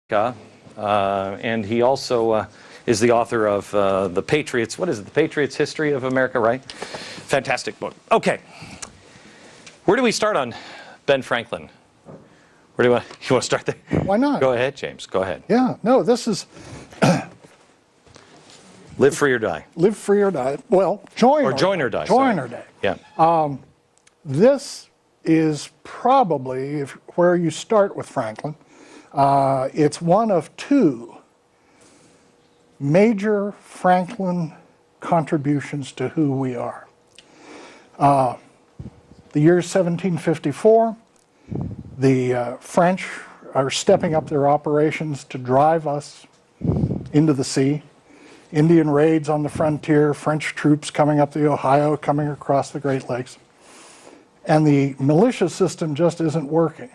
And he also is the author of The Patriots. What is it? The Patriots History of America, right? Fantastic book. Okay. Where do we start on Ben Franklin? Where do you want to start there? Why not? Go ahead, James. Go ahead. Yeah. No, this is... Live free or die. Live free or die. Well, join or die. Join or die. Yeah. This is probably where you start with Franklin. It's one of two major Franklin contributions to who we are. The year 1754, the French are stepping up their operations to drive us into the sea. Indian raids on the frontier, French troops coming up the Ohio, coming across the Great Lakes. And the militia system just isn't working.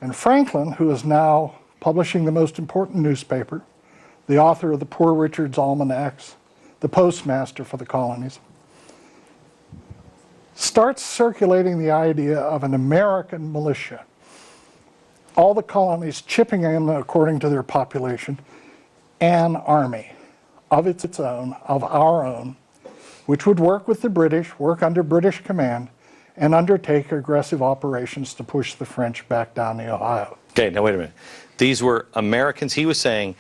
And Franklin, who is now publishing the most important newspaper, the author of the Poor Richard's Almanacs, the postmaster for the colonies, starts circulating the idea of an American militia. All the colonies chipping in according to their population, an army of its own, of our own, which would work with the British, work under British command, and undertake aggressive operations to push the French back down the Ohio. Okay, now wait a minute. These were Americans. He was saying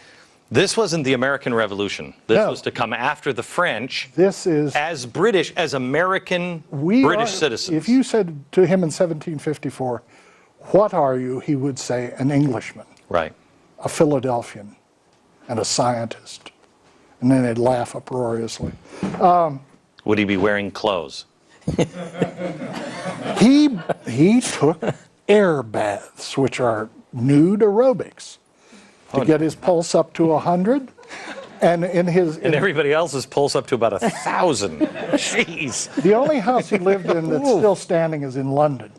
this wasn't the American Revolution. This was to come after the French. This is as British, as American British citizens. If you said to him in 1754, "What are you?" he would say, "An Englishman, right, a Philadelphian, and a scientist." And then they'd laugh uproariously. Would he be wearing clothes? He took air baths, which are nude aerobics, to get his pulse up to 100. And everybody else's pulse up to about 1,000. Jeez. The only house he lived in that's still standing is in London.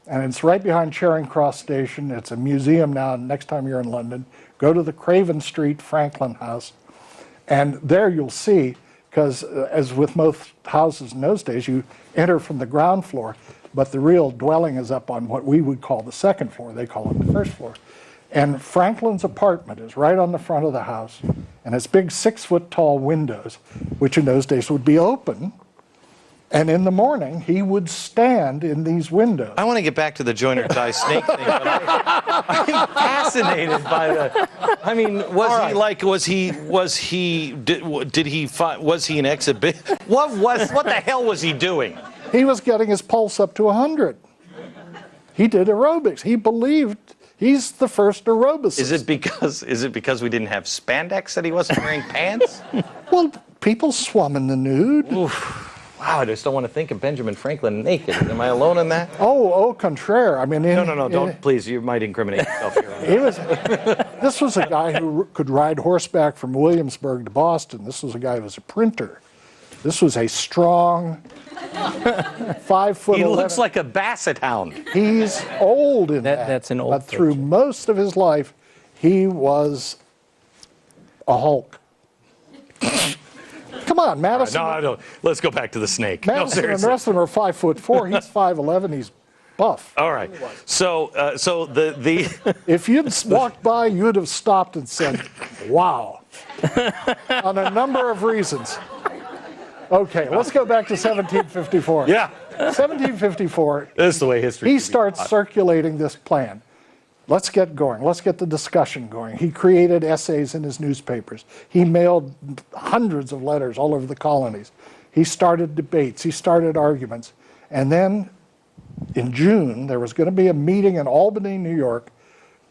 And it's right behind Charing Cross Station. It's a museum now. Next time you're in London, go to the Craven Street Franklin House. And there you'll see, because as with most houses in those days, you enter from the ground floor, but the real dwelling is up on what we would call the second floor. They call it the first floor. And Franklin's apartment is right on the front of the house, and it's big 6-foot-tall windows, which in those days would be open. And in the morning, he would stand in these windows. I want to get back to the join or die snake thing, but I'm fascinated by the. I mean, was he an exhibit? What the hell was he doing? He was getting his pulse up to 100. He did aerobics. He believed he's the first aerobicist. Is it because we didn't have spandex that he wasn't wearing pants? Well, people swum in the nude. Oof. Wow, I just don't want to think of Benjamin Franklin naked. Am I alone in that? Oh, contraire. I mean, no, don't, please. You might incriminate yourself here. This was a guy who could ride horseback from Williamsburg to Boston. This was a guy who was a printer. This was a strong 5 foot. He looks like a basset hound. He's old in that. That's an old. But through most of his life, he was a Hulk. Come on, Madison. No. Let's go back to the snake. Madison and the rest of them are 5'4". He's 5'11". He's buff. All right. So the if you'd walked by, you'd have stopped and said, "Wow," on a number of reasons. Okay, let's go back to 1754. Yeah. 1754. This is the way history. He starts circulating this plan. Let's get going. Let's get the discussion going. He created essays in his newspapers. He mailed hundreds of letters all over the colonies. He started debates. He started arguments. And then in June, there was going to be a meeting in Albany, New York,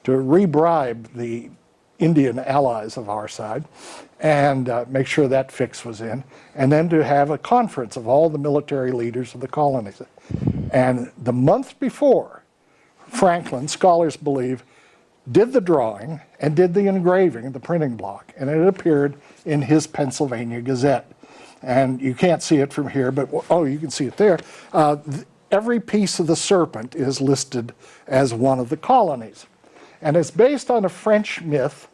to re-bribe the Indian allies of our side and make sure that fix was in, and then to have a conference of all the military leaders of the colonies. And the month before, Franklin, scholars believe, did the drawing and did the engraving of the printing block, and it appeared in his Pennsylvania Gazette. And you can't see it from here, but you can see it there. Every piece of the serpent is listed as one of the colonies. And it's based on a French myth,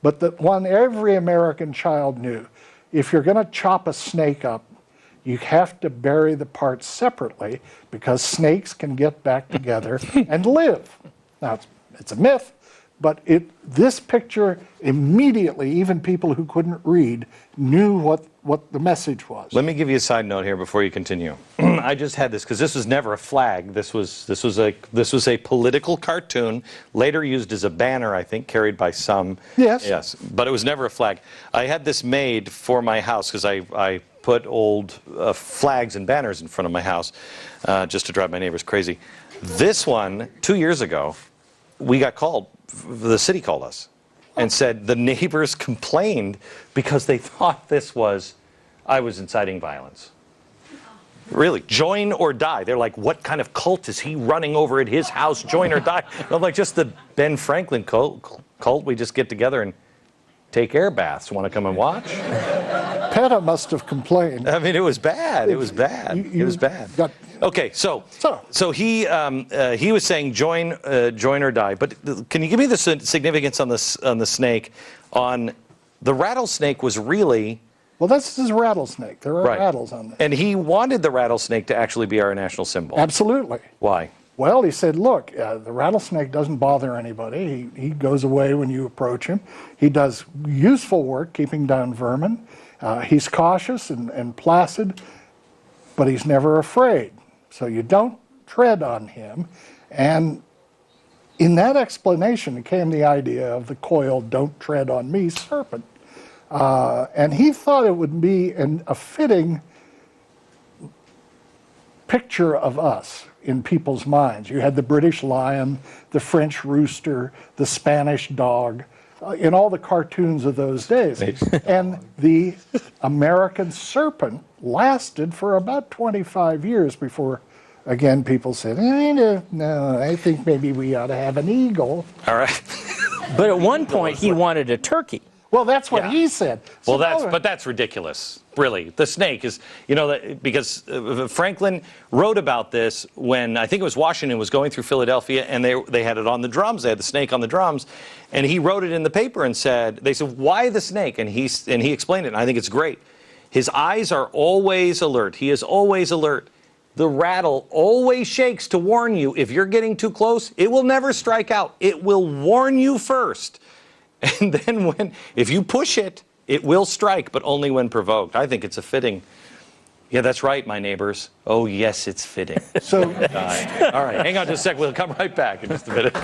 but that one every American child knew. If you're going to chop a snake up, you have to bury the parts separately because snakes can get back together and live. Now, it's a myth, But this picture immediately, even people who couldn't read, knew what the message was. Let me give you a side note here before you continue. I just had this because this was never a flag. This was a political cartoon, later used as a banner, I think, carried by some. Yes. Yes, but it was never a flag. I had this made for my house because I put old flags and banners in front of my house just to drive my neighbors crazy. This one, 2 years ago, we got called. The city called us and said the neighbors complained because they thought I was inciting violence. Really, join or die. They're like, what kind of cult is he running over at his house? Join or die. I'm like, just the Ben Franklin cult. We just get together and take air baths. Want to come and watch? PETA must have complained. I mean, it was bad. It was bad. It was bad. Okay, so he was saying join or die. But can you give me the significance on the snake? On the rattlesnake was really. Well, this is a rattlesnake. There are rattles on this. And he wanted the rattlesnake to actually be our national symbol. Absolutely. Why? Well, he said, look, the rattlesnake doesn't bother anybody. He goes away when you approach him. He does useful work keeping down vermin. He's cautious and placid, but he's never afraid. So you don't tread on him. And in that explanation came the idea of the coiled "don't tread on me" serpent. And he thought it would be a fitting picture of us in people's minds. You had the British lion, the French rooster, the Spanish dog, in all the cartoons of those days. And the American serpent lasted for about 25 years before, again, people said, no, I think maybe we ought to have an eagle. All right. But at one point, he wanted a turkey. Well, that's what he said. So well, that's ridiculous, really. The snake is, because Franklin wrote about this when I think it was Washington was going through Philadelphia, and they had it on the drums. They had the snake on the drums, and he wrote it in the paper and said, they said, why the snake? And he explained it, and I think it's great. His eyes are always alert. He is always alert. The rattle always shakes to warn you. If you're getting too close, it will never strike out. It will warn you first. And then if you push it, it will strike, but only when provoked. I think it's a fitting. Yeah, that's right, my neighbors. Oh, yes, it's fitting. So, all right, hang on just a sec. We'll come right back in just a minute.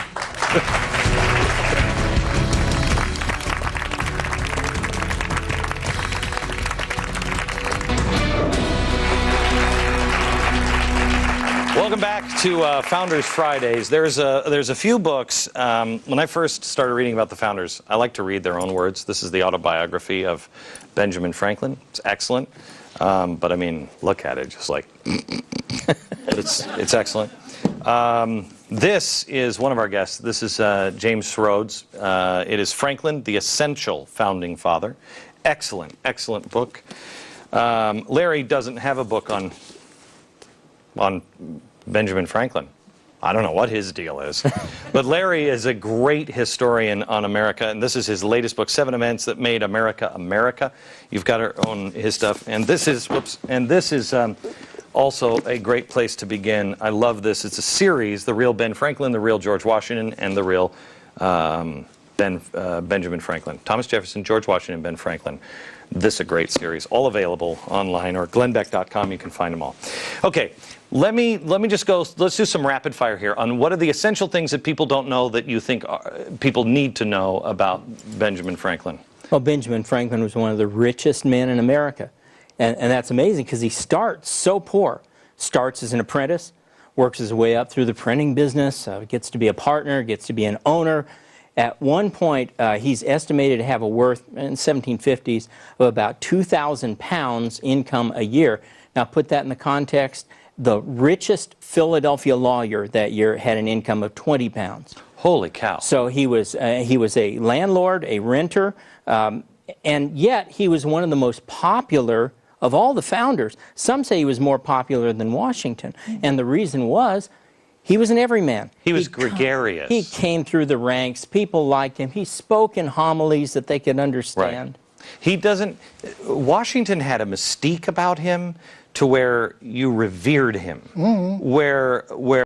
Welcome back to Founders Fridays. There's a few books. When I first started reading about the founders, I like to read their own words. This is the autobiography of Benjamin Franklin. It's excellent. But I mean, look at it, just like, it's excellent. This is one of our guests. This is James Rhodes. It is Franklin, the Essential Founding Father. Excellent, excellent book. Larry doesn't have a book on Benjamin Franklin. I don't know what his deal is. But Larry is a great historian on America, and this is his latest book, 7 Events That Made America America. You've got to own his stuff. And this is, also a great place to begin. I love this. It's a series, The Real Ben Franklin, The Real George Washington, and The Real Benjamin Franklin. Thomas Jefferson, George Washington, Ben Franklin. This is a great series, all available online, or glenbeck.com. You can find them all. Okay, let me just go. Let's do some rapid fire here on what are the essential things that people don't know that you think people need to know about Benjamin Franklin. Well, Benjamin Franklin was one of the richest men in America, and that's amazing because he starts so poor. Starts as an apprentice, works his way up through the printing business, gets to be a partner, gets to be an owner. At one point, he's estimated to have a worth in the 1750s of about 2,000 pounds income a year. Now, put that in the context, the richest Philadelphia lawyer that year had an income of 20 pounds. Holy cow. So he was a landlord, a renter, and yet he was one of the most popular of all the founders. Some say he was more popular than Washington, and the reason was he was an everyman. He was gregarious. He came through the ranks. People liked him. He spoke in homilies that they could understand. Right. Washington had a mystique about him to where you revered him, where